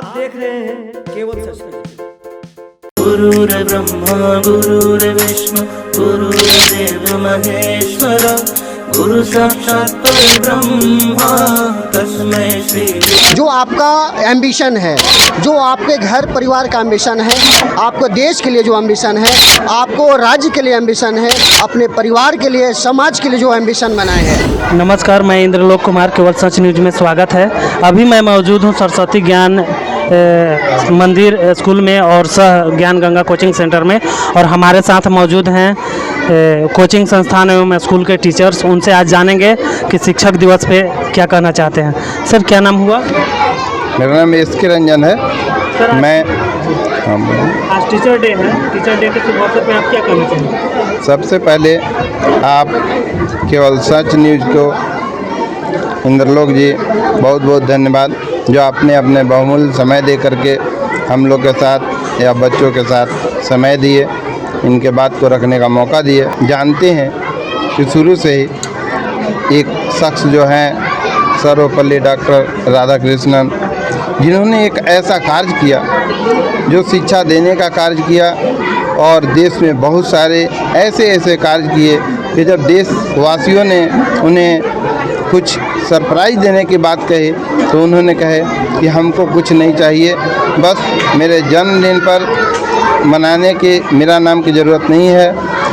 आप देख रहे हैं केवल सच। गुरुर्ब्रह्मा गुरुर्विष्णु गुरुर्देव महेश्वर गुरु साक्षात् परब्रह्मा तस्मै श्री। जो आपका एम्बिशन है, जो आपके घर परिवार का एम्बिशन है, आपको देश के लिए जो एम्बिशन है, आपको राज्य के लिए एम्बिशन है, अपने परिवार के लिए, समाज के लिए जो एम्बिशन बनाए हैं। नमस्कार, मैं इंद्रलोक कुमार, केवल सच न्यूज में स्वागत है। अभी मैं मौजूद हूँ सरस्वती ज्ञान मंदिर स्कूल में और सह ज्ञान गंगा कोचिंग सेंटर में, और हमारे साथ मौजूद हैं कोचिंग संस्थान एवं स्कूल के टीचर्स। उनसे आज जानेंगे कि शिक्षक दिवस पे क्या कहना चाहते हैं। सर, क्या नाम हुआ? मेरा नाम एस.के. रंजन है। सर, मैं आज टीचर डे है। टीचर डे के शुभ अवसर पे आप क्या कहना चाहेंगे? सबसे पहले आप केवल सच न्यूज़ को इंद्रलोक जी बहुत बहुत धन्यवाद, जो आपने अपने बहुमूल्य समय दे करके हम लोग के साथ या बच्चों के साथ समय दिए, इनके बात को रखने का मौका दिए। जानते हैं कि शुरू से ही एक शख्स जो हैं सर्वपल्ली डॉक्टर राधाकृष्णन, जिन्होंने एक ऐसा कार्य किया जो शिक्षा देने का कार्य किया, और देश में बहुत सारे ऐसे कार्य किए कि जब देशवासियों ने उन्हें कुछ सरप्राइज़ देने की बात कही तो उन्होंने कहे कि हमको कुछ नहीं चाहिए, बस मेरे जन्मदिन पर मनाने की मेरा नाम की ज़रूरत नहीं है,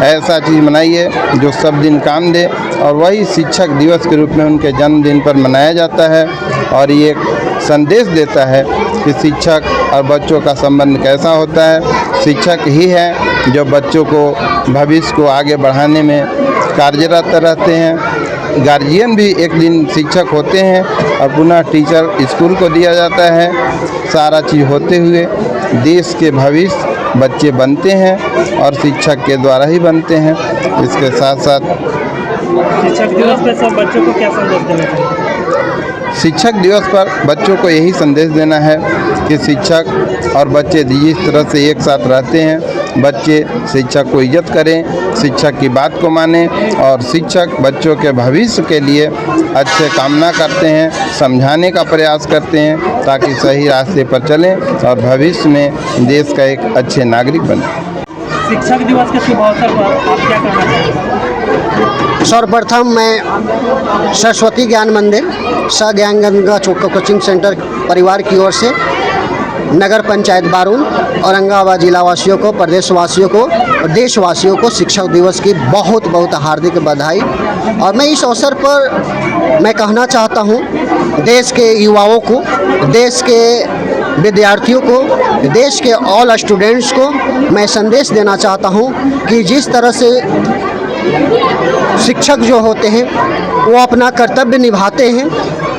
ऐसा चीज़ मनाइए जो सब दिन काम दे। और वही शिक्षक दिवस के रूप में उनके जन्मदिन पर मनाया जाता है, और ये एक संदेश देता है कि शिक्षक और बच्चों का संबंध कैसा होता है। शिक्षक ही है जो बच्चों को भविष्य को आगे बढ़ाने में कार्यरत रहते हैं। गार्जियन भी एक दिन शिक्षक होते हैं और पुनः टीचर स्कूल को दिया जाता है। सारा चीज़ होते हुए देश के भविष्य बच्चे बनते हैं और शिक्षक के द्वारा ही बनते हैं। इसके साथ साथ शिक्षक दिवस पे सब बच्चों को क्या संदेश देना चाहिए? शिक्षक दिवस पर बच्चों को यही संदेश देना है कि शिक्षक और बच्चे जिस तरह से एक साथ रहते हैं, बच्चे शिक्षक को इज्जत करें, शिक्षक की बात को मानें, और शिक्षक बच्चों के भविष्य के लिए अच्छे कामना करते हैं, समझाने का प्रयास करते हैं ताकि सही रास्ते पर चलें और भविष्य में देश का एक अच्छे नागरिक बने। शिक्षक दिवस के शुभ अवसर पर आप क्या कहना चाहेंगे? सर्वप्रथम मैं सरस्वती ज्ञान मंदिर सह ज्ञान गंगा कोचिंग सेंटर परिवार की ओर से नगर पंचायत बारून, औरंगाबाद जिलावासियों को, प्रदेशवासियों को और देशवासियों को शिक्षक दिवस की बहुत बहुत हार्दिक बधाई। और मैं इस अवसर पर मैं कहना चाहता हूँ देश के युवाओं को, देश के विद्यार्थियों को, देश के ऑल स्टूडेंट्स को मैं संदेश देना चाहता हूँ कि जिस तरह से शिक्षक जो होते हैं वो अपना कर्तव्य निभाते हैं,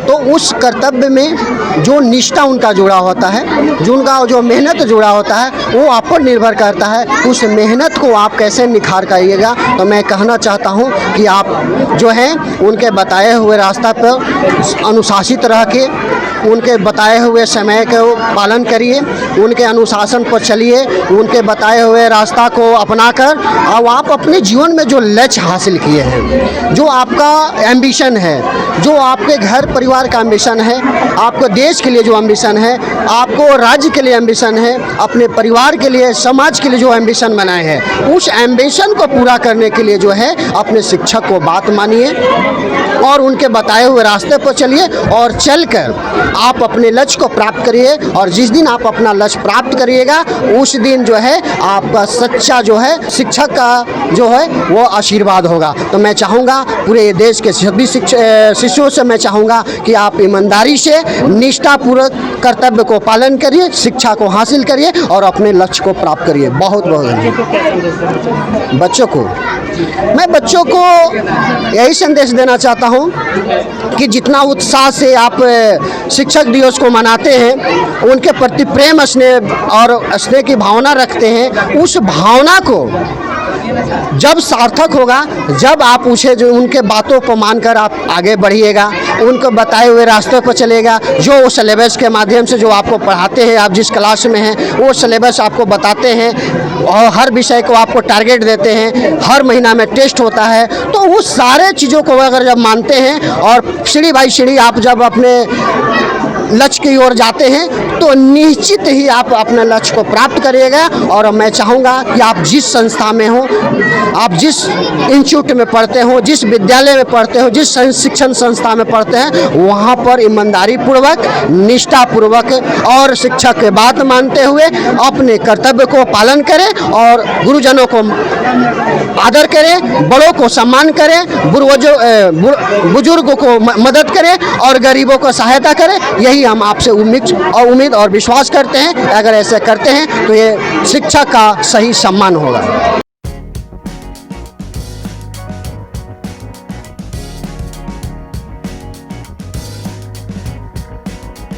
तो उस कर्तव्य में जो निष्ठा उनका जुड़ा होता है, जो उनका जो मेहनत जुड़ा होता है, वो आप पर निर्भर करता है। उस मेहनत को आप कैसे निखार करिएगा। तो मैं कहना चाहता हूँ कि आप जो हैं उनके बताए हुए रास्ता पर अनुशासित रह के, उनके बताए हुए समय को पालन करिए, उनके अनुशासन पर चलिए, उनके बताए हुए रास्ता को अपनाकर और आप अपने जीवन में जो लक्ष्य हासिल किए हैं, जो आपका एम्बिशन है, जो आपके घर परिवार का एम्बिशन है, आपको देश के लिए जो एम्बिशन है, आपको राज्य के लिए एम्बिशन है, अपने परिवार के लिए, समाज के लिए जो एम्बिशन बनाए हैं, उस एम्बिशन को पूरा करने के लिए जो है अपने शिक्षक को बात मानिए और उनके बताए हुए रास्ते पर चलिए और चलकर आप अपने लक्ष्य को प्राप्त करिए। और जिस दिन आप अपना लक्ष्य प्राप्त करिएगा उस दिन जो है आपका सच्चा जो है शिक्षक का जो है वो आशीर्वाद होगा। तो मैं चाहूँगा पूरे देश के सभी शिष्यों से मैं चाहूँगा कि आप ईमानदारी से निष्ठापूर्वक कर्तव्य को पालन करिए, शिक्षा को हासिल करिए और अपने लक्ष्य को प्राप्त करिए। बहुत बहुत धन्यवाद। बच्चों को यही संदेश देना चाहता हूँ कि जितना उत्साह से आप शिक्षक दिवस को मनाते हैं, उनके प्रति प्रेम स्नेह और स्नेह की भावना रखते हैं, उस भावना को जब सार्थक होगा, जब आप उसे जो उनके बातों को मानकर आप आगे बढ़िएगा, उनको बताए हुए रास्ते पर चलेगा, जो वो सिलेबस के माध्यम से जो आपको पढ़ाते हैं, आप जिस क्लास में हैं वो सिलेबस आपको बताते हैं और हर विषय को आपको टारगेट देते हैं, हर महीना में टेस्ट होता है, तो उस सारे चीज़ों को अगर जब मानते हैं और सीढ़ी बाई सीढ़ी आप जब अपने लक्ष्य की ओर जाते हैं तो निश्चित ही आप अपने लक्ष्य को प्राप्त करिएगा। और मैं चाहूँगा कि आप जिस संस्था में हो, आप जिस इंस्टीट्यूट में पढ़ते हो, जिस विद्यालय में पढ़ते हो, जिस शिक्षण संस्था में पढ़ते हैं, वहाँ पर ईमानदारी पूर्वक, निष्ठा पूर्वक और शिक्षक के बात मानते हुए अपने कर्तव्य को पालन करें और गुरुजनों को आदर करें, बड़ों को सम्मान करें, बुजुर्गों को मदद करें और गरीबों को सहायता करें। यही हम आपसे उम्मीद और विश्वास करते हैं। अगर ऐसे करते हैं तो ये शिक्षा का सही सम्मान होगा।